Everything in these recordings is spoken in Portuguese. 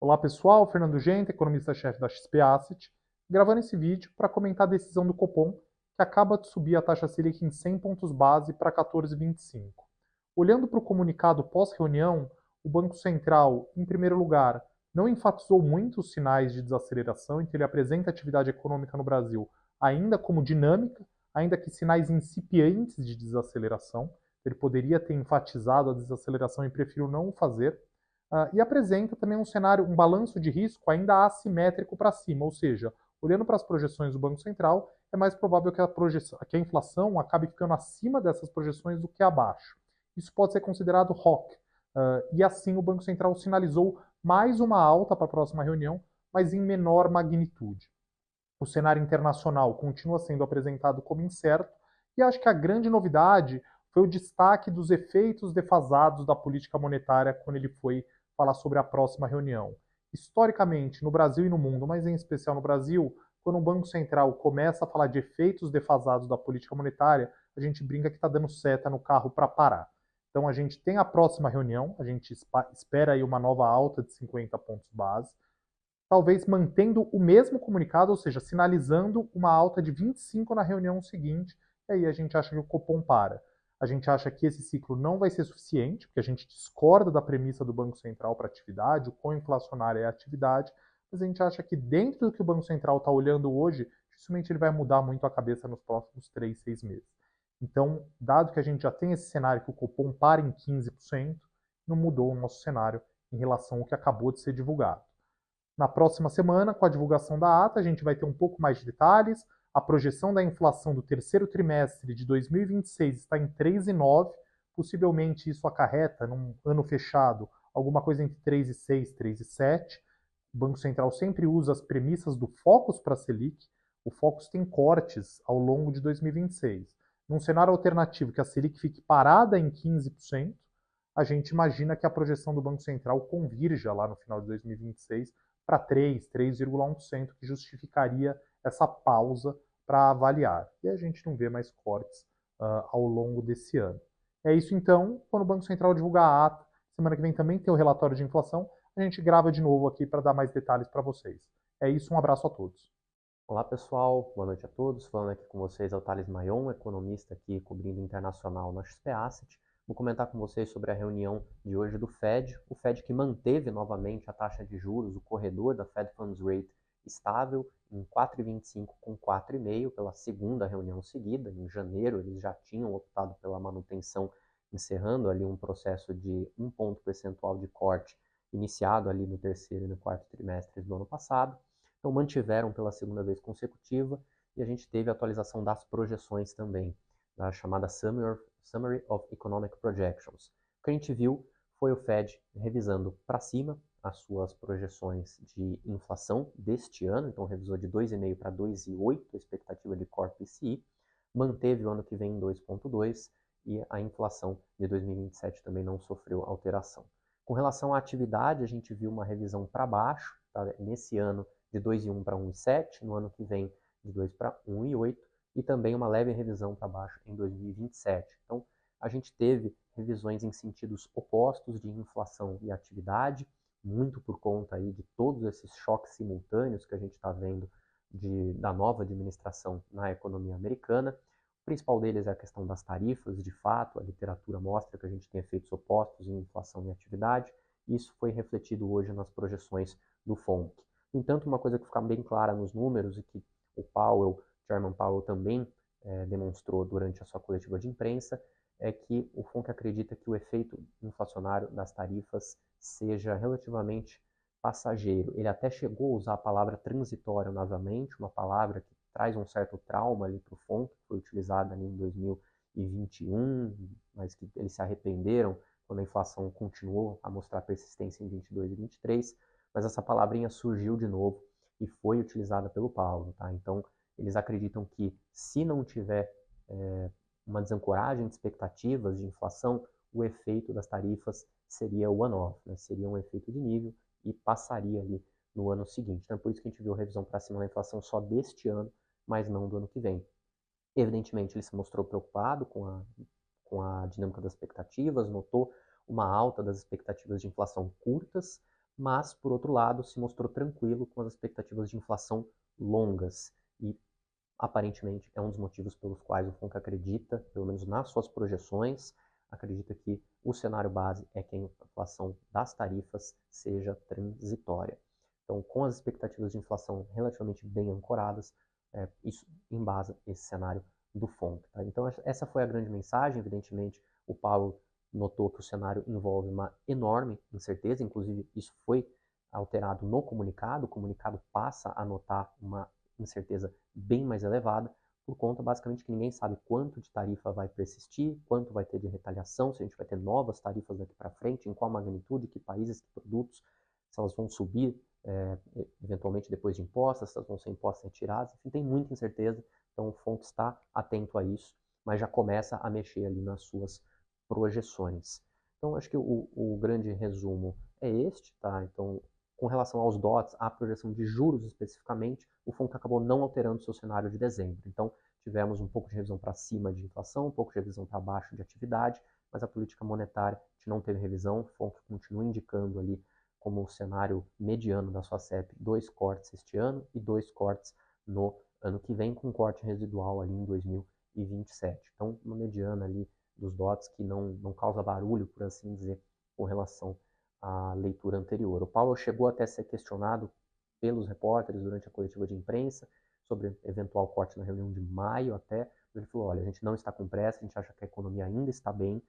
Olá pessoal, Fernando Genta, economista-chefe da XP Asset, gravando esse vídeo para comentar a decisão do Copom, que acaba de subir a taxa Selic em 100 pontos base para 14,25. Olhando para o comunicado pós-reunião, o Banco Central, em primeiro lugar, não enfatizou muito os sinais de desaceleração, em que ele apresenta a atividade econômica no Brasil ainda como dinâmica, ainda que sinais incipientes de desaceleração. Ele poderia ter enfatizado a desaceleração e prefiro não o fazer. E apresenta também um cenário, um balanço de risco ainda assimétrico para cima, ou seja, olhando para as projeções do Banco Central, é mais provável que a inflação acabe ficando acima dessas projeções do que abaixo. Isso pode ser considerado ROC, e assim o Banco Central sinalizou mais uma alta para a próxima reunião, mas em menor magnitude. O cenário internacional continua sendo apresentado como incerto, e acho que a grande novidade foi o destaque dos efeitos defasados da política monetária quando ele foi falar sobre a próxima reunião. Historicamente, no Brasil e no mundo, mas em especial no Brasil, quando o Banco Central começa a falar de efeitos defasados da política monetária, a gente brinca que está dando seta no carro para parar. Então a gente tem a próxima reunião, a gente espera aí uma nova alta de 50 pontos base, talvez mantendo o mesmo comunicado, ou seja, sinalizando uma alta de 25 na reunião seguinte, e aí a gente acha que o Copom para. A gente acha que esse ciclo não vai ser suficiente, porque a gente discorda da premissa do Banco Central para a atividade, o quão inflacionária é a atividade, mas a gente acha que dentro do que o Banco Central está olhando hoje, dificilmente ele vai mudar muito a cabeça nos próximos 3, 6 meses. Então, dado que a gente já tem esse cenário que o Copom para em 15%, não mudou o nosso cenário em relação ao que acabou de ser divulgado. Na próxima semana, com a divulgação da ata, a gente vai ter um pouco mais de detalhes. A projeção da inflação do terceiro trimestre de 2026 está em 3,9. Possivelmente isso acarreta, num ano fechado, alguma coisa entre 3,6 e 3,7. O Banco Central sempre usa as premissas do Focus para a Selic. O Focus tem cortes ao longo de 2026. Num cenário alternativo que a Selic fique parada em 15%, a gente imagina que a projeção do Banco Central convirja lá no final de 2026 para 3,1%, que justificaria essa pausa para avaliar. E a gente não vê mais cortes ao longo desse ano. É isso então, quando o Banco Central divulgar a ata, semana que vem também tem o relatório de inflação, a gente grava de novo aqui para dar mais detalhes para vocês. É isso, um abraço a todos. Olá pessoal, boa noite a todos. Falando aqui com vocês é o Thales Maion, economista aqui cobrindo internacional na XP Asset. Vou comentar com vocês sobre a reunião de hoje do Fed. O Fed que manteve novamente a taxa de juros, o corredor da Fed Funds Rate estável em 4,25 com 4,5 pela segunda reunião seguida. Em janeiro eles já tinham optado pela manutenção, encerrando ali um processo de 1 ponto percentual de corte iniciado ali no terceiro e no quarto trimestres do ano passado. Então, mantiveram pela segunda vez consecutiva e a gente teve a atualização das projeções também, da chamada Summary of Economic Projections. O que a gente viu foi o Fed revisando para cima as suas projeções de inflação deste ano, então revisou de 2,5 para 2,8 a expectativa de Core PCI, manteve o ano que vem em 2,2 e a inflação de 2027 também não sofreu alteração. Com relação à atividade, a gente viu uma revisão para baixo, tá? Nesse ano de 2,1 para 1,7, no ano que vem de 2 para 1,8 e também uma leve revisão para baixo em 2027. Então, a gente teve revisões em sentidos opostos de inflação e atividade, muito por conta aí de todos esses choques simultâneos que a gente está vendo da nova administração na economia americana. O principal deles é a questão das tarifas, de fato, a literatura mostra que a gente tem efeitos opostos em inflação e atividade, e isso foi refletido hoje nas projeções do FONC. No entanto, uma coisa que fica bem clara nos números e que o Chairman Powell também demonstrou durante a sua coletiva de imprensa, é que o FONC acredita que o efeito inflacionário das tarifas seja relativamente passageiro. Ele até chegou a usar a palavra transitório novamente, uma palavra que traz um certo trauma ali para o FONC, que foi utilizada ali em 2021, mas que eles se arrependeram quando a inflação continuou a mostrar persistência em 22 e 23, mas essa palavrinha surgiu de novo e foi utilizada pelo Paulo, tá? Então, eles acreditam que se não tiver uma desancoragem de expectativas de inflação, o efeito das tarifas seria o one-off, né? Seria um efeito de nível e passaria ali no ano seguinte. Então, é por isso que a gente viu a revisão para cima da inflação só deste ano, mas não do ano que vem. Evidentemente, ele se mostrou preocupado com a dinâmica das expectativas, notou uma alta das expectativas de inflação curtas, mas, por outro lado, se mostrou tranquilo com as expectativas de inflação longas e, aparentemente, é um dos motivos pelos quais o FONC acredita, pelo menos nas suas projeções, acredita que o cenário base é que a inflação das tarifas seja transitória. Então, com as expectativas de inflação relativamente bem ancoradas, isso embasa esse cenário do FONC. Tá? Então, essa foi a grande mensagem. Evidentemente, o Powell notou que o cenário envolve uma enorme incerteza, inclusive isso foi alterado no comunicado. O comunicado passa a notar uma incerteza bem mais elevada, por conta basicamente que ninguém sabe quanto de tarifa vai persistir, quanto vai ter de retaliação, se a gente vai ter novas tarifas daqui para frente, em qual magnitude, que países, que produtos, se elas vão subir eventualmente depois de impostas, se elas vão ser impostas retiradas, enfim, tem muita incerteza, então o FONC está atento a isso, mas já começa a mexer ali nas suas projeções. Então, acho que o grande resumo é este, tá? Então, com relação aos DOTs, a projeção de juros especificamente, o FONC acabou não alterando seu cenário de dezembro. Então, tivemos um pouco de revisão para cima de inflação, um pouco de revisão para baixo de atividade, mas a política monetária a gente não teve revisão, o FONC continua indicando ali como o cenário mediano da sua CEP 2 cortes este ano e 2 cortes no ano que vem, com um corte residual ali em 2027. Então, uma mediana ali dos DOTs que não causa barulho, por assim dizer, com relação à leitura anterior. O Powell chegou até a ser questionado pelos repórteres durante a coletiva de imprensa sobre eventual corte na reunião de maio até. Ele falou, olha, a gente não está com pressa, a gente acha que a economia ainda está bem.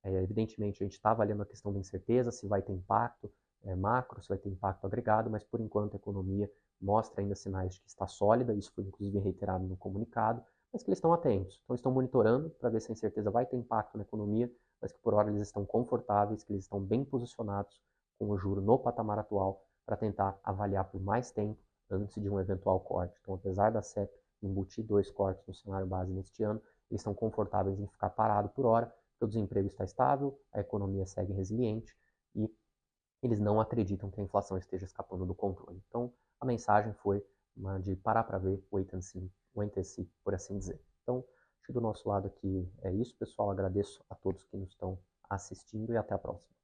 Evidentemente, a gente está avaliando a questão da incerteza, se vai ter impacto macro, se vai ter impacto agregado, mas por enquanto a economia mostra ainda sinais de que está sólida, isso foi inclusive reiterado no comunicado, mas que eles estão atentos. Então, estão monitorando para ver se a incerteza vai ter impacto na economia, mas que por hora eles estão confortáveis, que eles estão bem posicionados com o juro no patamar atual para tentar avaliar por mais tempo antes de um eventual corte. Então, apesar da CEP embutir 2 cortes no cenário base neste ano, eles estão confortáveis em ficar parado por hora, porque o desemprego está estável, a economia segue resiliente e eles não acreditam que a inflação esteja escapando do controle. Então, a mensagem foi uma de parar para ver, wait and see, por assim dizer. Então, acho que do nosso lado aqui é isso, pessoal. Agradeço a todos que nos estão assistindo e até a próxima.